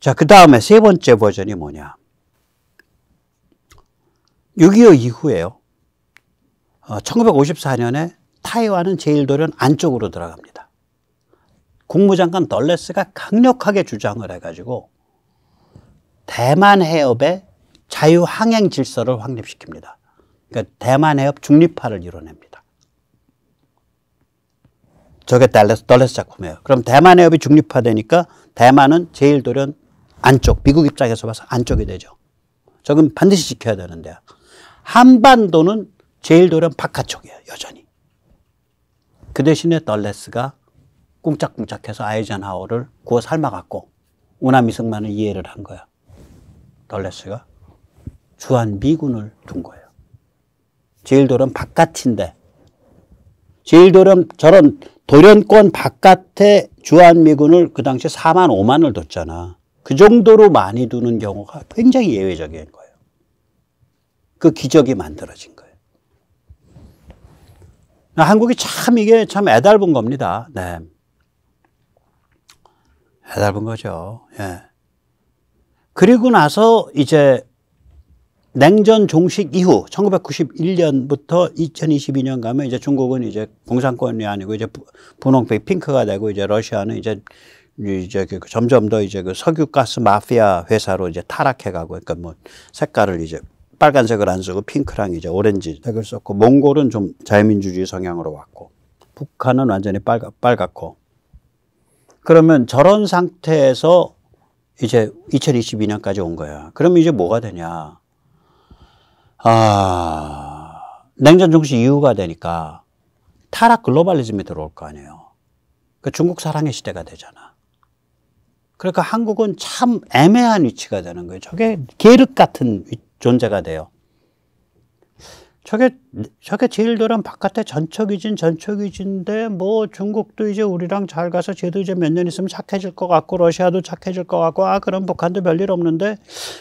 자, 그 다음에 세 번째 버전이 뭐냐. 6.25 이후에요. 1954년에 타이완은 제일도련 안쪽으로 들어갑니다. 국무장관 덜레스가 강력하게 주장을 해가지고 대만 해협의 자유항행 질서를 확립시킵니다. 그러니까 대만 해협 중립화를 이뤄냅니다. 저게 덜레스 작품이에요. 그럼 대만 해협이 중립화되니까 대만은 제일도련 안쪽, 미국 입장에서 봐서 안쪽이 되죠. 저건 반드시 지켜야 되는데요. 한반도는 제일도련 바깥쪽이에요, 여전히. 그 대신에 덜레스가 꿍짝꿍짝해서 아이젠하워를 구워 삶아갖고 우남이승만을 이해를 한 거야. 덜레스가 주한미군을 둔 거예요. 제일도련 바깥인데, 제일도련 저런 도련권 바깥에 주한미군을 그 당시에 4만 5만을 뒀잖아. 그 정도로 많이 두는 경우가 굉장히 예외적인 거예요. 그 기적이 만들어진 거예요. 한국이 참 이게 참 애달픈 겁니다. 네. 애달픈 거죠. 예. 그리고 나서 이제 냉전 종식 이후 1991년부터 2022년 가면 이제 중국은 이제 공산권이 아니고 이제 분홍빛 핑크가 되고 이제 러시아는 이제 점점 더 이제 그 석유가스 마피아 회사로 이제 타락해 가고, 그러니까 뭐 색깔을 이제 빨간색을 안 쓰고 핑크랑 이제 오렌지색을 썼고, 몽골은 좀 자유민주주의 성향으로 왔고, 북한은 완전히 빨갛고. 그러면 저런 상태에서 이제 2022년까지 온 거야. 그러면 이제 뭐가 되냐. 냉전 종식 이후가 되니까 타락 글로벌리즘이 들어올 거 아니에요. 그러니까 중국 사랑의 시대가 되잖아. 그러니까 한국은 참 애매한 위치가 되는 거예요. 저게 계륵 같은 존재가 돼요. 저게 제일도련 바깥에 전초기진인데 뭐 중국도 이제 우리랑 잘 가서 쟤도 이제 몇 년 있으면 착해질 것 같고 러시아도 착해질 것 같고 그럼 북한도 별일 없는데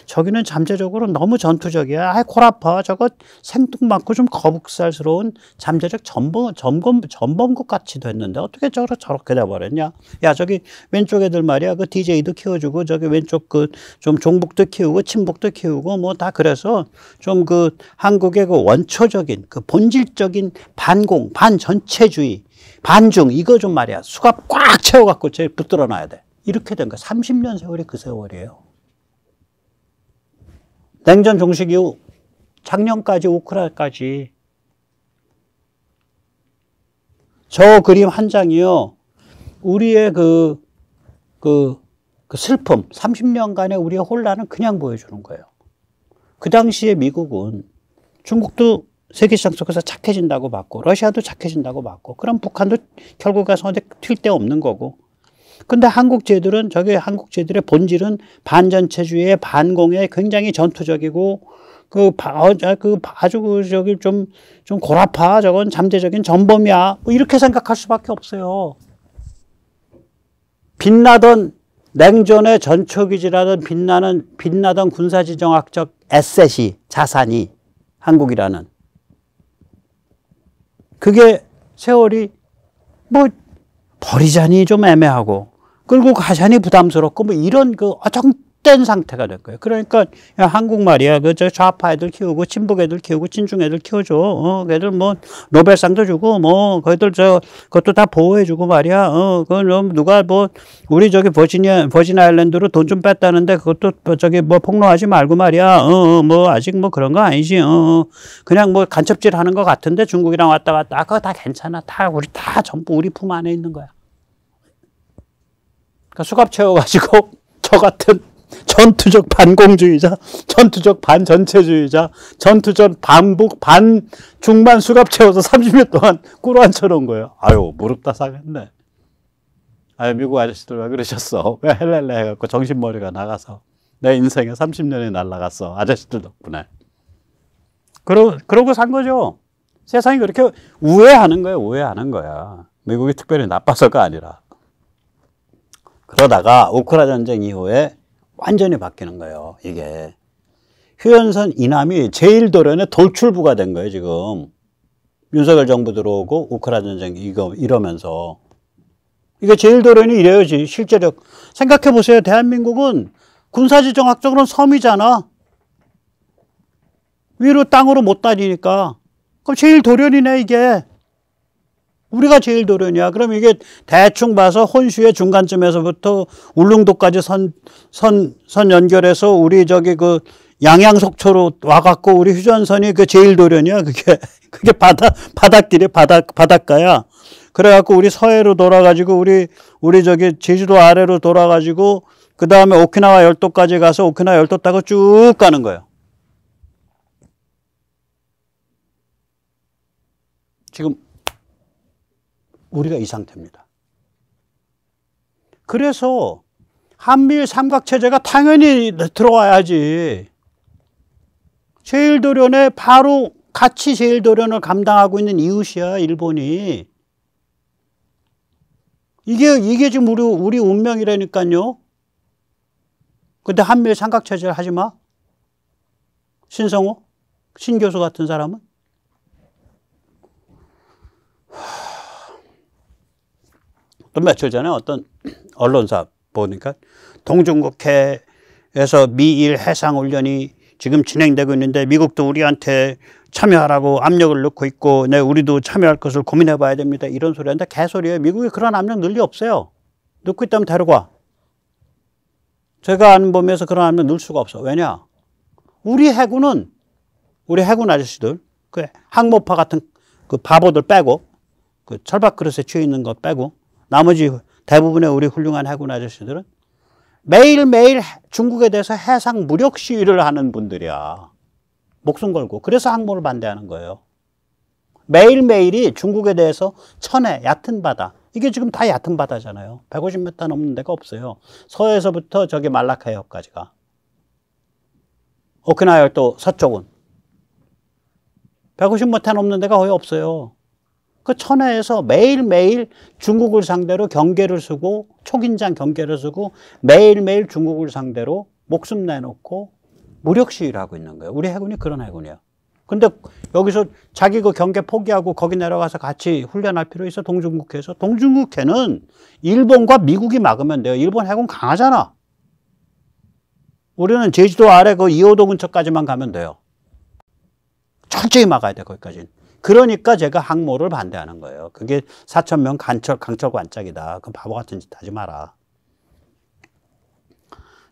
저기는 잠재적으로 너무 전투적이야. 골 아파. 저거 생뚱맞고 좀 거북살스러운 잠재적 전범국 같이 됐는데 어떻게 저렇게 돼버렸냐. 야, 저기 왼쪽 애들 말이야. 그 DJ도 키워주고 저기 왼쪽 그 좀 종북도 키우고 친북도 키우고 뭐 다 그래서 좀 그 한국의 그 원초적인 그 본질적인 반공, 반전체주의, 반중 이거 좀 말이야. 수갑 꽉 채워갖고 제 붙들어 놔야 돼. 이렇게 된 거야. 30년 세월이 그 세월이에요. 냉전 종식 이후 작년까지 우크라이나까지 저 그림 한 장이요. 우리의 그 슬픔, 30년간의 우리의 혼란을 그냥 보여주는 거예요. 그 당시에 미국은 중국도 세계시장 속에서 착해진다고 봤고 러시아도 착해진다고 봤고 그럼 북한도 결국 가서 튈 데 없는 거고. 근데 한국제들은 저게 한국제들의 본질은 반전체주의의 반공에 굉장히 전투적이고 아주 저기 좀 골아파. 저건 잠재적인 전범이야. 뭐 이렇게 생각할 수밖에 없어요. 빛나던 냉전의 전초기지라던 빛나던 군사지정학적 에셋이 자산이 한국이라는 그게 세월이 뭐 버리자니 좀 애매하고 끌고 가자니 부담스럽고 뭐 이런 그 어정된 상태가 된 거예요. 그러니까 야, 한국 말이야. 저 좌파 애들 키우고 친북 애들 키우고 친중 애들 키워줘. 걔들 뭐 노벨상도 주고 뭐 걔들 그것도 다 보호해주고 말이야. 그건 누가 뭐 우리 저기 버진 아일랜드로 돈 좀 뺐다는데 그것도 저기 뭐 폭로하지 말고 말이야. 뭐 아직 뭐 그런 거 아니지. 그냥 뭐 간첩질 하는 것 같은데 중국이랑 왔다 갔다. 그거 다 괜찮아. 다 전부 우리 품 안에 있는 거야. 그러니까 수갑 채워가지고 저 같은 전투적 반공주의자, 전투적 반전체주의자, 전투적 반중반 수갑 채워서 30년 동안 꿀 앉혀놓은 거예요. 아유, 무릎 다 사겠네. 아유, 미국 아저씨들 왜 그러셨어? 왜 헬렐레 해갖고 정신머리가 나가서 내 인생에 30년이 날아갔어. 아저씨들 덕분에. 그러고 산 거죠. 세상이 그렇게 우회하는 거예요. 우회하는 거야. 미국이 특별히 나빠서가 아니라. 그러다가 우크라이나 전쟁 이후에 완전히 바뀌는 거예요. 이게 휴전선 이남이 제일도련의 돌출부가 된 거예요. 지금 윤석열 정부 들어오고 우크라이나 전쟁 이러면서 이게 제일도련이 이래야지. 실제적 생각해 보세요. 대한민국은 군사지정학적으로는 섬이잖아. 위로 땅으로 못 다니니까. 그럼 제일 도련이네, 이게. 우리가 제일 도련이야. 그럼 이게 대충 봐서 혼슈의 중간쯤에서부터 울릉도까지 선 연결해서 우리 저기 그 양양속초로 와갖고 우리 휴전선이 그 제일 도련이야. 그게 바닷길이 바닷가야. 그래갖고 우리 서해로 돌아가지고 우리 저기 제주도 아래로 돌아가지고 그 다음에 오키나와 열도까지 가서 오키나와 열도 타고 쭉 가는 거예요. 지금 우리가 이 상태입니다. 그래서 한미일 삼각체제가 당연히 들어와야지. 제일도련에 바로 같이 제일도련을 감당하고 있는 이웃이야, 일본이. 이게 지금 우리 운명이라니까요. 근데 한미일 삼각체제를 하지 마. 신성호? 신교수 같은 사람은? 또 며칠 전에 어떤 언론사 보니까 동중국해에서 미일 해상훈련이 지금 진행되고 있는데 미국도 우리한테 참여하라고 압력을 넣고 있고 네, 우리도 참여할 것을 고민해 봐야 됩니다. 이런 소리 하는데 개소리예요. 미국이 그런 압력 넣을 리 없어요. 넣고 있다면 데리고 와. 제가 아는 범위에서 그런 압력 넣을 수가 없어. 왜냐? 우리 해군 아저씨들, 그 항모파 같은 그 바보들 빼고, 그 철밥 그릇에 취해 있는 것 빼고, 나머지 대부분의 우리 훌륭한 해군 아저씨들은 매일매일 중국에 대해서 해상 무력 시위를 하는 분들이야. 목숨 걸고. 그래서 항모를 반대하는 거예요. 매일매일이 중국에 대해서 천해, 얕은 바다. 이게 지금 다 얕은 바다잖아요. 150m 넘는 데가 없어요. 서해에서부터 저기 말라카 해협까지가. 오키나와 열도 서쪽은 150m 넘는 데가 거의 없어요. 그 천해에서 매일매일 중국을 상대로 경계를 쓰고 초긴장 경계를 쓰고 매일매일 중국을 상대로 목숨 내놓고 무력 시위를 하고 있는 거예요. 우리 해군이 그런 해군이에요. 근데 여기서 자기 그 경계 포기하고 거기 내려가서 같이 훈련할 필요 있어? 동중국해에서? 동중국해는 일본과 미국이 막으면 돼요. 일본 해군 강하잖아. 우리는 제주도 아래 그 이호도 근처까지만 가면 돼요. 철저히 막아야 돼, 거기까지는. 그러니까 제가 항모를 반대하는 거예요. 그게 4,000명 강철 관짝이다. 그 바보 같은 짓 하지 마라.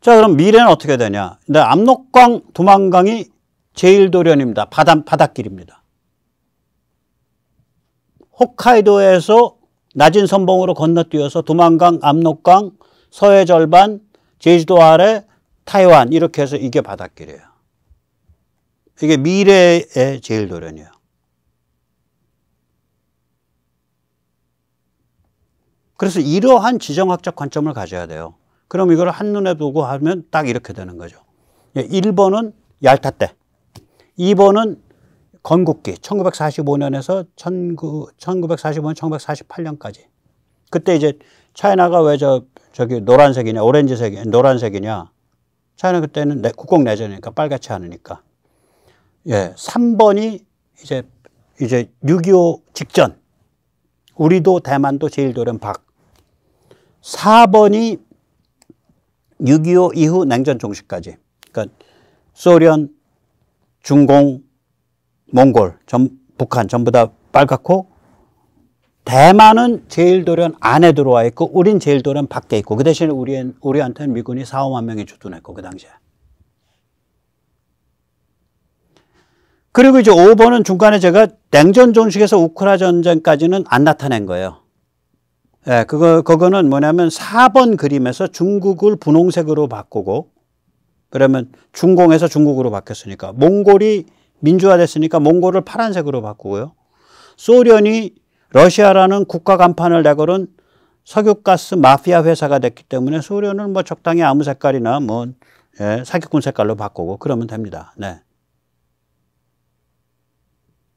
자, 그럼 미래는 어떻게 되냐? 근데 압록강, 두만강이 제일도련입니다. 바닷길입니다. 홋카이도에서 낮은 선봉으로 건너뛰어서 두만강, 압록강, 서해 절반, 제주도 아래, 타이완 이렇게 해서 이게 바닷길이에요. 이게 미래의 제일도련이에요. 그래서 이러한 지정학적 관점을 가져야 돼요. 그럼 이걸 한눈에 두고 하면 딱 이렇게 되는 거죠. 1번은 얄타 때, 2번은 건국기 1945년에서 1945년, 1948년까지. 그때 이제 차이나가 왜 저기 노란색이냐, 노란색이냐. 차이나 그때는 국공 내전이니까 빨갛지 않으니까. 예, 3번이 이제 6.25 직전. 우리도 대만도 제일도련 박. 4번이 6.25 이후 냉전 종식까지. 그러니까 소련, 중공, 몽골, 북한 전부 다 빨갛고 대만은 제일도련 안에 들어와 있고 우린 제일도련 밖에 있고 그 대신에 우리한테는 미군이 4, 5만 명이 주둔했고 그 당시에. 그리고 이제 5번은 중간에 제가 냉전 종식에서 우크라 전쟁까지는 안 나타낸 거예요. 예, 그거는 뭐냐면 4번 그림에서 중국을 분홍색으로 바꾸고 그러면 중공에서 중국으로 바뀌었으니까 몽골이 민주화됐으니까 몽골을 파란색으로 바꾸고요. 소련이 러시아라는 국가 간판을 내걸은 석유가스 마피아 회사가 됐기 때문에 소련을 뭐 적당히 아무 색깔이나 뭐 예, 사기꾼 색깔로 바꾸고 그러면 됩니다. 네.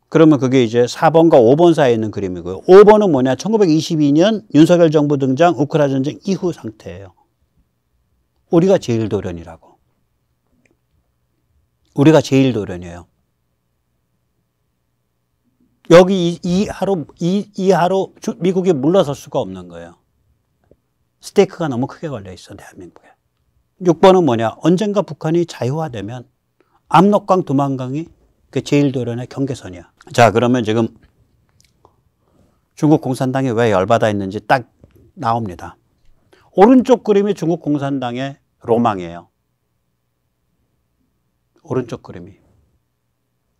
그러면 그게 이제 4번과 5번 사이에 있는 그림이고요. 5번은 뭐냐? 1922년 윤석열 정부 등장 우크라 전쟁 이후 상태예요. 우리가 제일도련이라고. 우리가 제일도련이에요. 여기 이하로 미국이 물러설 수가 없는 거예요. 스테이크가 너무 크게 걸려 있어, 대한민국에. 6번은 뭐냐? 언젠가 북한이 자유화되면 압록강, 두만강이 그 제1도련의 경계선이야. 자, 그러면 지금 중국 공산당이 왜 열받아 있는지 딱 나옵니다. 오른쪽 그림이 중국 공산당의 로망이에요. 오른쪽 그림이.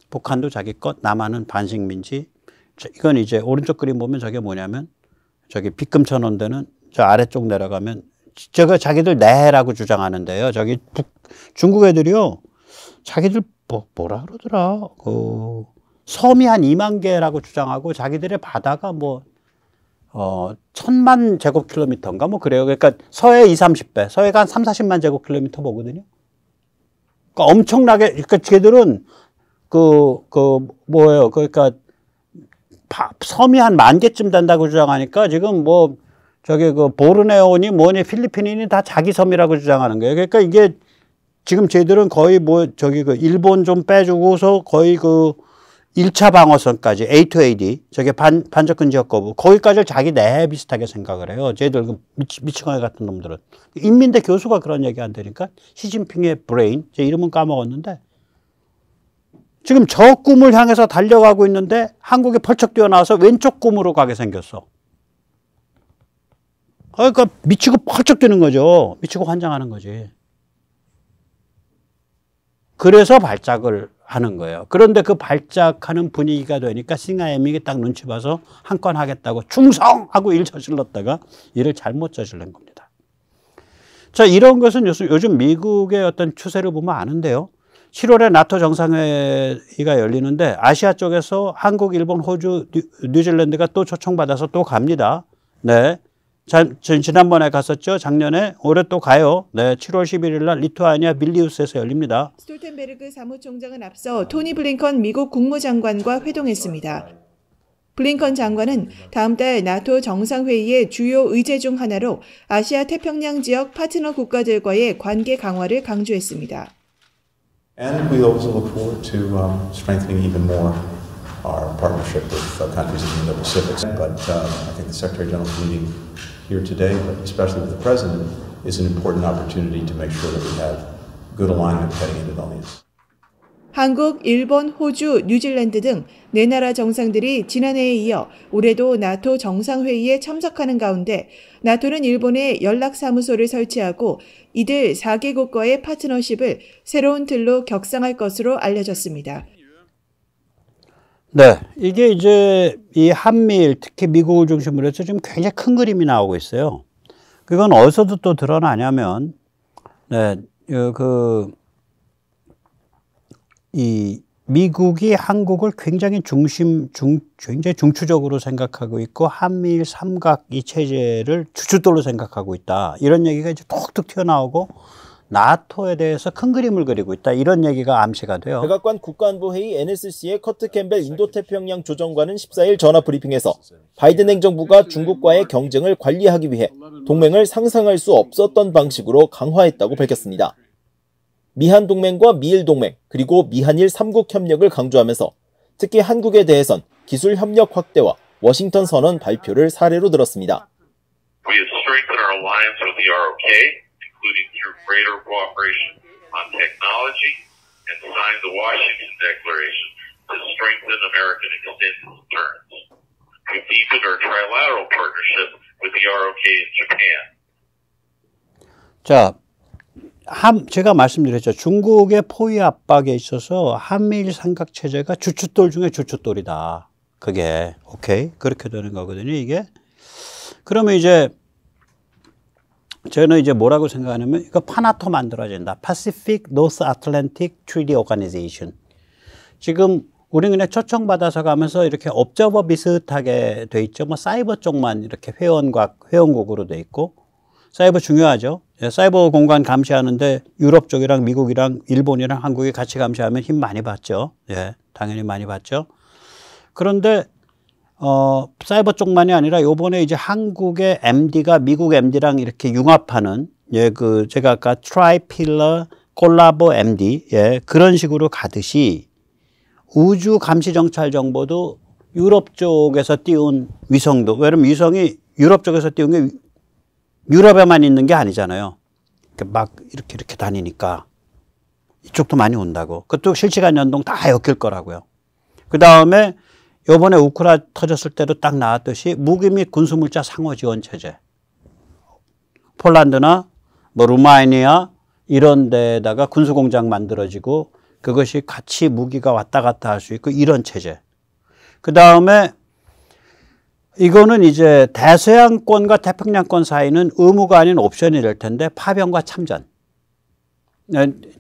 북한도 자기 것, 남한은 반식민지. 이건 이제 오른쪽 그림 보면 저게 뭐냐면 저기 빗금 쳐놓은 데는 저 아래쪽 내려가면 저거 자기들 내해라고 주장하는데요. 저기 중국 애들이요. 자기들 뭐라 그러더라. 섬이 한 2만 개라고 주장하고 자기들의 바다가 뭐 1000만 제곱킬로미터인가 뭐 그래요. 그러니까 서해 20-30배, 서해가 한 30-40만 제곱킬로미터 보거든요. 그러니까 엄청나게, 그러니까 쟤들은 뭐예요. 그러니까 섬이 한 10,000개쯤 된다고 주장하니까 지금 뭐 저기 보르네오니 뭐니 필리핀이니 다 자기 섬이라고 주장하는 거예요. 그러니까 이게 지금 쟤들은 거의 뭐 저기 일본 좀 빼주고서 거의 1차 방어선까지 A2AD 저게 반접근 지역 거부 거기까지를 자기 내해 비슷하게 생각을 해요. 쟤들 미치광이 같은 놈들은. 인민대 교수가 그런 얘기 한다니까. 시진핑의 브레인, 제 이름은 까먹었는데 지금 저 꿈을 향해서 달려가고 있는데 한국이 펄쩍 뛰어나와서 왼쪽 꿈으로 가게 생겼어. 그러니까 미치고 펄쩍 뛰는 거죠. 미치고 환장하는 거지. 그래서 발작을 하는 거예요. 그런데 그 발작하는 분위기가 되니까 싱하이밍이 딱 눈치 봐서 한 건 하겠다고 충성하고 일 저질렀다가 일을 잘못 저질른 겁니다. 자, 이런 것은 요즘 미국의 어떤 추세를 보면 아는데요. 7월에 나토 정상회의가 열리는데 아시아 쪽에서 한국, 일본, 호주, 뉴질랜드가 또 초청받아서 또 갑니다. 네. 지난번에 갔었죠. 작년에. 올해 또 가요. 네, 7월 11일 날 리투아니아 빌니우스에서 열립니다. 스톨텐베르그 사무총장은 앞서 토니 블링컨 미국 국무장관과 회동했습니다. 블링컨 장관은 다음 달 나토 정상회의의 주요 의제 중 하나로 아시아 태평양 지역 파트너 국가들과의 관계 강화를 강조했습니다. And we also look forward to strengthening even more our partnership with countries in the Indo-Pacific. But I think the Secretary General's meeting here today, but especially with the President, is an important opportunity to make sure that we have good alignment heading into Vilnius. 한국, 일본, 호주, 뉴질랜드 등 네 나라 정상들이 지난해에 이어 올해도 나토 정상회의에 참석하는 가운데 나토는 일본에 연락사무소를 설치하고 이들 4개국과의 파트너십을 새로운 틀로 격상할 것으로 알려졌습니다. 네, 이게 이제 이 한미일, 특히 미국을 중심으로 해서 지금 굉장히 큰 그림이 나오고 있어요. 그건 어디서도 또 드러나냐면, 네, 이 미국이 한국을 굉장히 굉장히 중추적으로 생각하고 있고 한미일 삼각 이 체제를 주춧돌로 생각하고 있다. 이런 얘기가 이제 톡톡 튀어나오고 나토에 대해서 큰 그림을 그리고 있다. 이런 얘기가 암시가 돼요. 백악관 국가안보회의 NSC의 커트 캠벨 인도태평양 조정관은 14일 전화 브리핑에서 바이든 행정부가 중국과의 경쟁을 관리하기 위해 동맹을 상상할 수 없었던 방식으로 강화했다고 밝혔습니다. 미한 동맹과 미일 동맹, 그리고 미한일 3국 협력을 강조하면서 특히 한국에 대해선 기술 협력 확대와 워싱턴 선언 발표를 사례로 들었습니다. We have strengthened our alliance with the ROK, including through greater cooperation on technology, and signed the Washington Declaration to strengthen American extended deterrence. We've deepened our trilateral partnership with the ROK in Japan. 자, 제가 말씀드렸죠. 중국의 포위 압박에 있어서 한미일 삼각체제가 주춧돌 중에 주춧돌이다. 그게 오케이 그렇게 되는 거거든요. 이게 그러면 이제 저는 이제 뭐라고 생각하냐면 이거 파나토 만들어진다. Pacific North Atlantic Treaty Organization. 지금 우리는 그냥 초청받아서 가면서 이렇게 옵저버 비슷하게 돼 있죠. 뭐 사이버 쪽만 이렇게 회원국으로 돼 있고 사이버 중요하죠. 사이버 공간 감시하는데 유럽 쪽이랑 미국이랑 일본이랑 한국이 같이 감시하면 힘 많이 받죠. 예, 당연히 많이 받죠. 그런데 사이버 쪽만이 아니라 요번에 이제 한국의 MD가 미국 MD랑 이렇게 융합하는 제가 아까 트라이필러 콜라보 MD 그런 식으로 가듯이 우주 감시 정찰 정보도 유럽 쪽에서 띄운 위성도 왜냐면 위성이 유럽 쪽에서 띄운 게 유럽에만 있는 게 아니잖아요. 막 이렇게 다니니까 이쪽도 많이 온다고. 그것도 실시간 연동 다 엮일 거라고요. 그 다음에 요번에 우크라 터졌을 때도 딱 나왔듯이 무기 및 군수물자 상호 지원 체제. 폴란드나 뭐 루마니아 이런 데다가 군수공장 만들어지고 그것이 같이 무기가 왔다 갔다 할 수 있고 이런 체제. 그 다음에 이거는 이제 대서양권과 태평양권 사이는 의무가 아닌 옵션이 될 텐데 파병과 참전.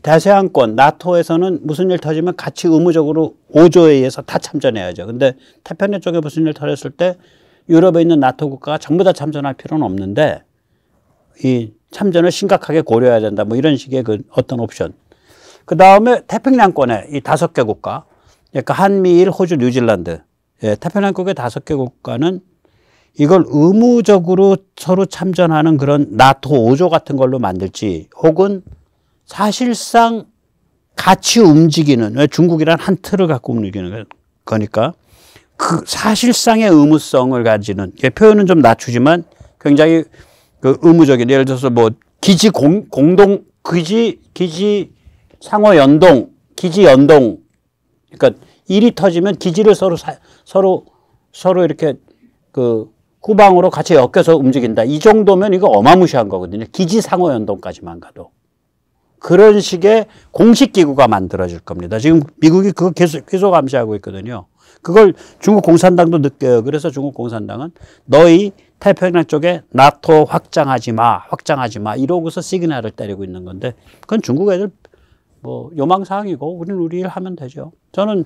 대서양권, 나토에서는 무슨 일 터지면 같이 의무적으로 5조에 의해서 다 참전해야죠. 근데 태평양 쪽에 무슨 일 터졌을 때 유럽에 있는 나토 국가가 전부 다 참전할 필요는 없는데 이 참전을 심각하게 고려해야 된다. 뭐 이런 식의 그 어떤 옵션. 그 다음에 태평양권에 이 5개 국가, 그러니까 한미일, 호주, 뉴질랜드. 예, 태평양국의 5개 국가는 이걸 의무적으로 서로 참전하는 그런 나토 5조 같은 걸로 만들지 혹은 사실상 같이 움직이는, 왜 중국이란 한 틀을 갖고 움직이는 거니까 그 사실상의 의무성을 가지는, 표현은 좀 낮추지만 굉장히 그 의무적인, 예를 들어서 뭐 기지 기지 상호 연동, 기지 연동, 그러니까 일이 터지면 기지를 서로 이렇게 그 후방으로 같이 엮여서 움직인다. 이 정도면 이거 어마무시한 거거든요. 기지 상호 연동까지만 가도. 그런 식의 공식 기구가 만들어질 겁니다. 지금 미국이 그거 계속 감시하고 있거든요. 그걸 중국 공산당도 느껴요. 그래서 중국 공산당은 너희 태평양 쪽에 나토 확장하지 마 이러고서 시그널을 때리고 있는 건데 그건 중국 애들 뭐 요망사항이고 우리는 우리 일 하면 되죠. 저는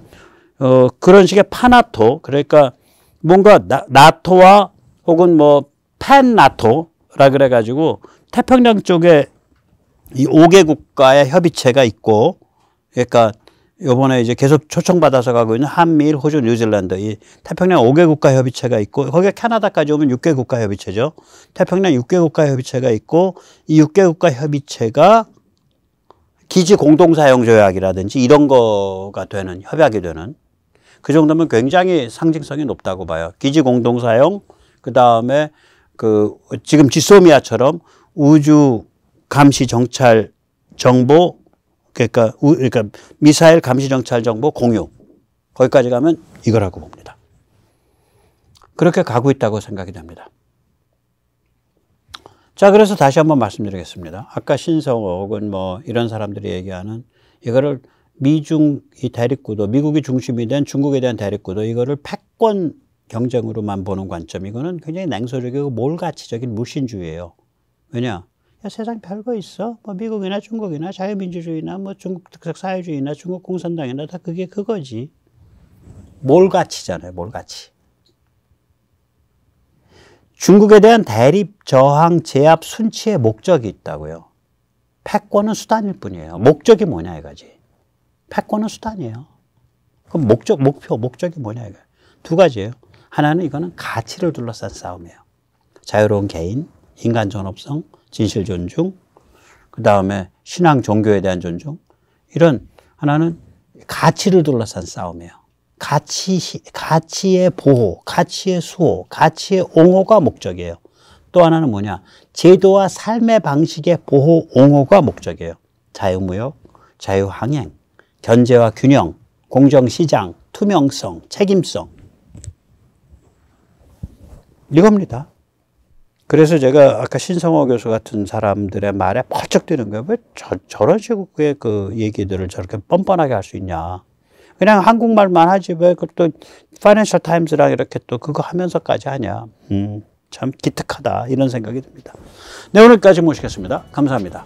그런 식의 파나토, 그러니까 뭔가 나토와 혹은 뭐 팬나토라 그래가지고 태평양 쪽에 이 5개 국가의 협의체가 있고, 그러니까 요번에 이제 계속 초청받아서 가고 있는 한미일, 호주, 뉴질랜드 이 태평양 5개 국가 협의체가 있고, 거기에 캐나다까지 오면 6개 국가 협의체죠. 태평양 6개 국가 협의체가 있고, 이 6개 국가 협의체가 기지 공동사용 조약이라든지 이런 거가 되는, 협약이 되는, 그 정도면 굉장히 상징성이 높다고 봐요. 기지 공동사용, 그 다음에 지금 지소미아처럼 우주 감시 정찰 정보, 그러니까 미사일 감시 정찰 정보 공유, 거기까지 가면 이거라고 봅니다. 그렇게 가고 있다고 생각이 됩니다. 자, 그래서 다시 한번 말씀드리겠습니다. 아까 신성호 혹은 뭐 이런 사람들이 얘기하는 이거를 미중 이 대립구도, 미국이 중심이 된 중국에 대한 대립구도, 이거를 패권 경쟁으로만 보는 관점, 이거는 굉장히 냉소적이고 몰가치적인 무신주의예요. 왜냐? 야, 세상 별거 있어? 뭐 미국이나 중국이나 자유민주주의나 뭐 중국 특색 사회주의나 중국 공산당이나 다 그게 그거지. 몰가치잖아요. 몰가치. 중국에 대한 대립, 저항, 제압, 순치의 목적이 있다고요. 패권은 수단일 뿐이에요. 목적이 뭐냐 이거지. 패권은 수단이에요. 그럼 목적이 뭐냐 이거. 두 가지예요. 하나는 이거는 가치를 둘러싼 싸움이에요. 자유로운 개인, 인간 존엄성, 진실 존중, 그 다음에 신앙 종교에 대한 존중, 이런 하나는 가치를 둘러싼 싸움이에요. 가치의 보호, 가치의 수호, 가치의 옹호가 목적이에요. 또 하나는 뭐냐? 제도와 삶의 방식의 보호, 옹호가 목적이에요. 자유무역, 자유항행, 견제와 균형, 공정시장, 투명성, 책임성. 이겁니다. 그래서 제가 아까 신성호 교수 같은 사람들의 말에 펄쩍 뛰는 거예요. 왜 저런 식의 그 얘기들을 저렇게 뻔뻔하게 할 수 있냐. 그냥 한국말만 하지 왜 또 파이낸셜 타임즈랑 이렇게 또 그거 하면서까지 하냐. 참 기특하다 이런 생각이 듭니다. 네, 오늘까지 모시겠습니다. 감사합니다.